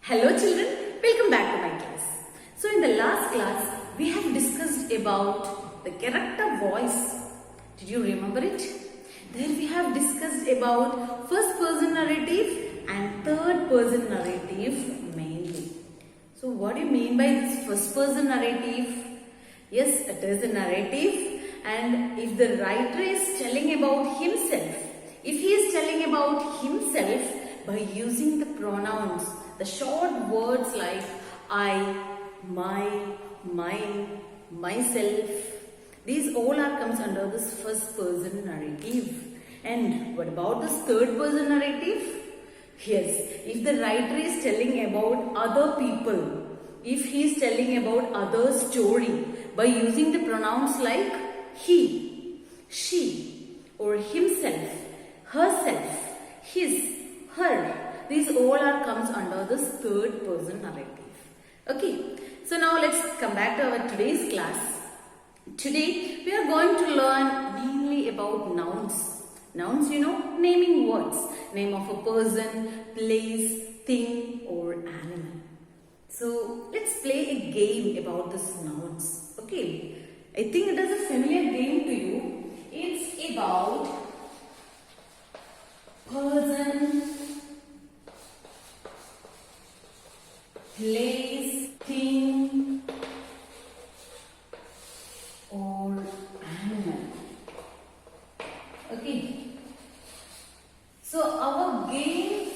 Hello children, welcome back to my class. So in the last class, we have discussed about the character voice. Did you remember it? There we have discussed about first person narrative and third person narrative mainly. So what do you mean by this first person narrative? Yes, it is a narrative, and if the writer is telling about himself, if he is telling about himself by using the pronouns, the short words like I, my, mine, myself, these all comes under this first person narrative. And what about this third person narrative? Yes, if the writer is telling about other people, if he is telling about other story by using the pronouns like he, she, or himself, herself, his, her, these all comes under this third person narrative. Okay, so now let's come back to our today's class. Today we are going to learn mainly about nouns. Nouns, you know, naming words, name of a person, place, thing or animal. So let's play a game about these nouns. Okay, I think it is a familiar game to you. It's about person, place, thing or animal. Okay. So our game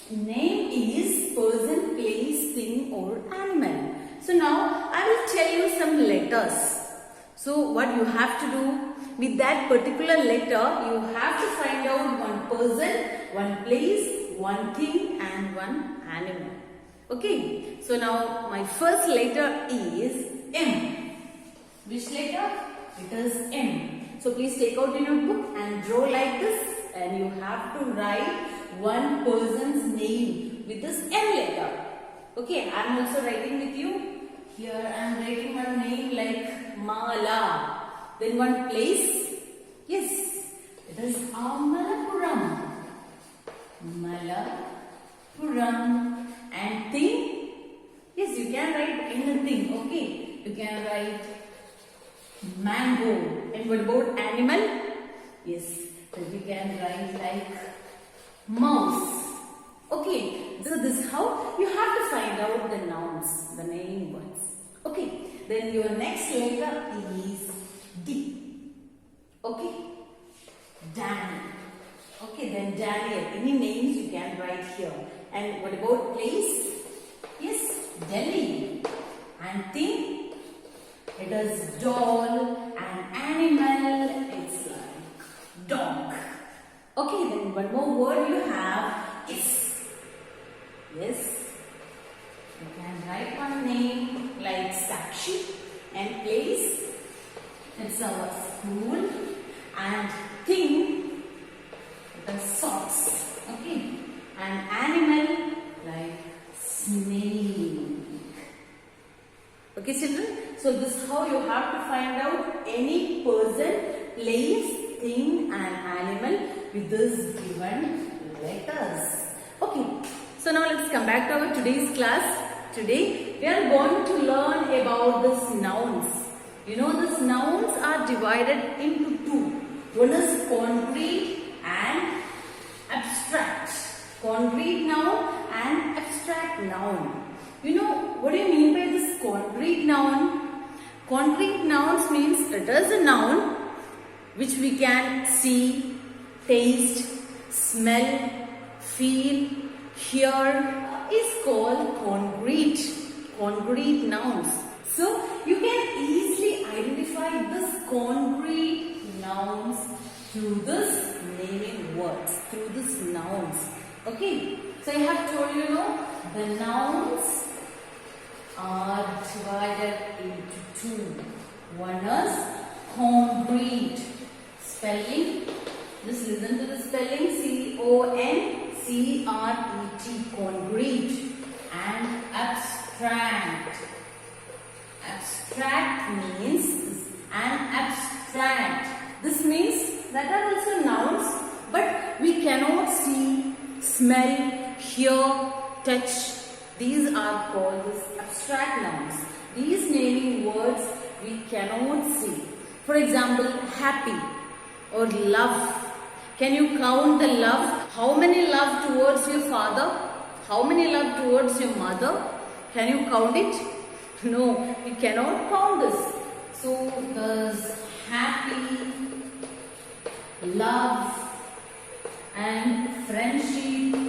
name is person, place, thing or animal. So now I will tell you some letters. So what you have to do with that particular letter, you have to find out one person, one place, one thing and one animal. Okay, so now my first letter is M. Which letter? It is M. So please take out your notebook and draw like this, and you have to write one person's name with this M letter. Okay, I am also writing with you. Here I am writing her name like Mala. Then one place. Yes, it is Amalapuram. Malapuram. And thing, yes, you can write anything, okay. You can write mango. And what about animal? Yes, then we can write like mouse. Okay, so this is how you have to find out the nouns, the name words. Okay, then your next letter is D. Okay, Danny. Okay, then Daniel. Any names you can write here. And what about place? Yes, Delhi. And thing, it is doll. And animal, it's like dog. Okay, then one more word you have is, yes, you can write one name like Sakshi. And place, it's our school. And thing, it is socks. Okay. An animal like snake. Okay children, so this is how you have to find out any person, place, thing and animal with this given letters. Okay, so now let's come back to our today's class. Today we are going to learn about these nouns. You know, these nouns are divided into two. One is concrete and abstract. Concrete noun and abstract noun. You know, what do you mean by this concrete noun? Concrete nouns means it is a noun which we can see, taste, smell, feel, hear is called concrete. Concrete nouns. So, you can easily identify this concrete nouns through this naming words, through this nouns. Okay, so I have told you, the nouns are divided into two. One is concrete. Spelling, just listen to the spelling, C-O-N-C-R-E-T, concrete. And abstract. Abstract means an abstract. This means that are also nouns, but we cannot see, smell, hear, touch, These are called as abstract nouns. These naming words we cannot see. For example, happy or love. Can you count the love? How many love towards your father? How many love towards your mother? Can you count it? No, we cannot count this. So there's happy, love and friendship.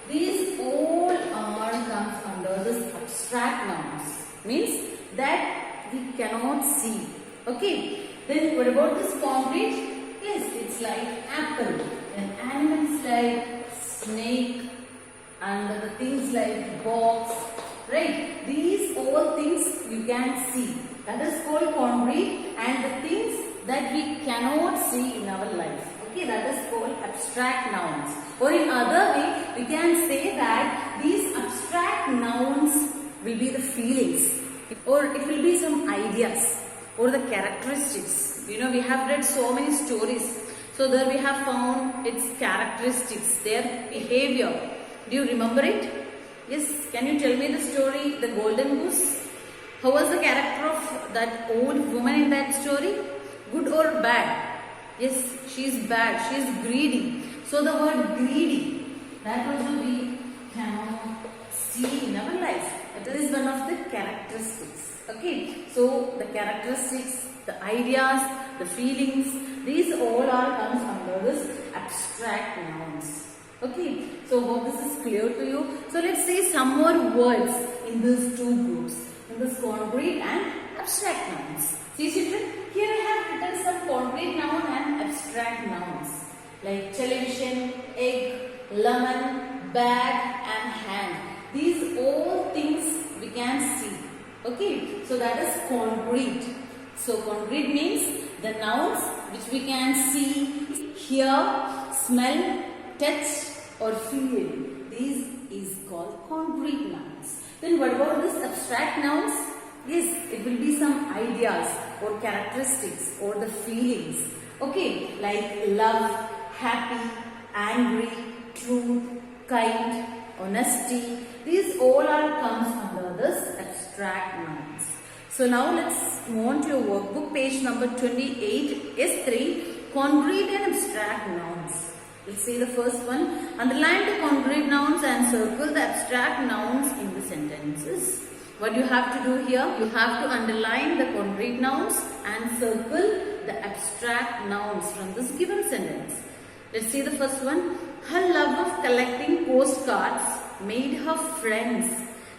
These all are comes under this abstract nouns. Means that we cannot see. Okay. Then what about this concrete? Yes, it's like apple. And animals like snake and the things like box. Right? These all things you can see. That is called concrete, and the things that we cannot see in our life. Okay, that is called abstract nouns. Or in other way, we can say that these abstract nouns will be the feelings, or it will be some ideas, or the characteristics. You know, we have read so many stories. So there we have found its characteristics, their behavior. Do you remember it? Yes, can you tell me the story, The Golden Goose? How was the character of that old woman in that story? Good or bad? Yes, she is bad. She is greedy. So the word greedy, that also we cannot see in our life. That is one of the characteristics. Okay, so the characteristics, the ideas, the feelings, these all are comes under this abstract nouns. Okay, so hope this is clear to you. So let's say some more words in these two groups, in this concrete and abstract nouns. See children, here I have written some concrete noun and abstract nouns like television, egg, lemon, bag and hand. These all things we can see. Okay, so that is concrete. So concrete means the nouns which we can see, hear, smell, touch or feel. These is called concrete nouns. Then what about this abstract nouns? Yes, it will be some ideas or characteristics or the feelings. Okay, like love, happy, angry, truth, kind, honesty. These all are comes under this abstract nouns. So now let's move on to your workbook, page number 28, S3, concrete and abstract nouns. Let's see the first one. Underline the concrete nouns and circle the abstract nouns in the sentences. What you have to do here, you have to underline the concrete nouns and circle the abstract nouns from this given sentence. Let's see the first one. Her love of collecting postcards made her friends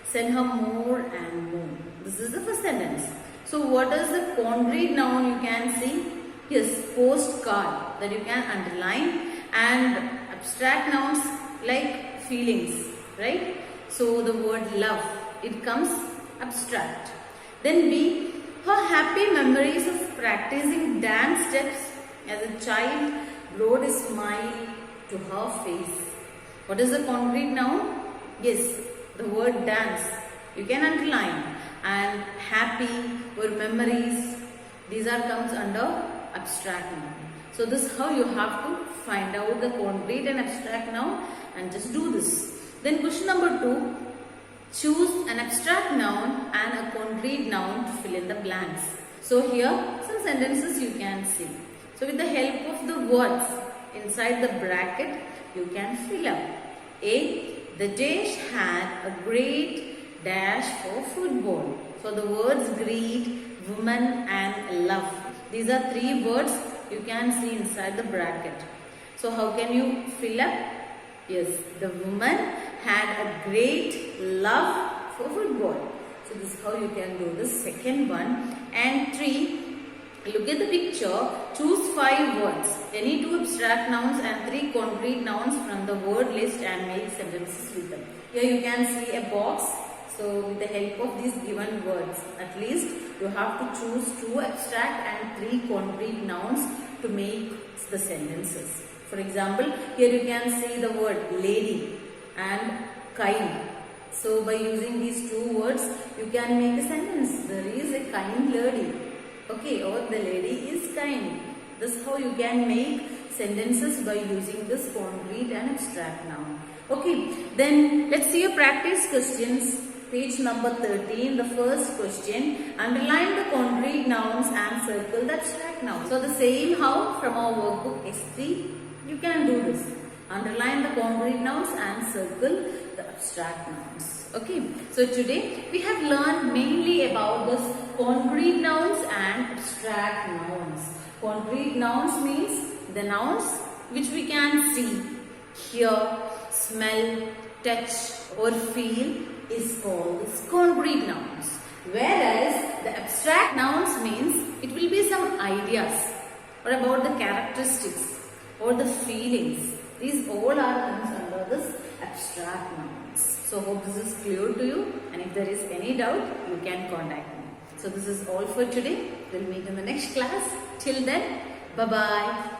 send her more and more. This is the first sentence. So what is the concrete noun you can see? Yes, postcard, that you can underline, and abstract nouns like feelings, right? So the word love, it comes abstract. Then B, her happy memories of practicing dance steps as a child brought a smile to her face. What is the concrete noun? Yes, the word dance. You can underline, and happy or memories, these are comes under abstract noun. So this is how you have to find out the concrete and abstract noun, and just do this. Then question number 2, choose an abstract noun and a concrete noun to fill in the blanks. So here some sentences you can see. So with the help of the words inside the bracket, you can fill up. A, the dash had a great dash for football. So the words greed, woman and love. These are 3 words you can see inside the bracket. So how can you fill up? Yes, the woman had a great love for football. So this is how you can do the second one. And 3, look at the picture, choose 5 words, any 2 abstract nouns and 3 concrete nouns from the word list and make sentences with them. Here you can see a box. So with the help of these given words, at least you have to choose 2 abstract and 3 concrete nouns to make the sentences. For example, here you can see the word lady and kind. So by using these 2 words, you can make a sentence. There is a kind lady. Okay, or the lady is kind. This is how you can make sentences by using this concrete and abstract noun. Okay, then let's see your practice questions. Page number 13, the first question, underline the concrete nouns and circle the abstract nouns. So the same how from our workbook S3, you can do this. Underline the concrete nouns and circle the abstract nouns. Okay, so today we have learned mainly about this concrete nouns and abstract nouns. Concrete nouns means the nouns which we can see, hear, smell, touch or feel is called as concrete nouns. Whereas the abstract nouns means it will be some ideas or about the characteristics or the feelings. These all are things under this abstract nouns. So hope this is clear to you, and if there is any doubt, you can contact me. So this is all for today. We'll meet in the next class. Till then, bye-bye.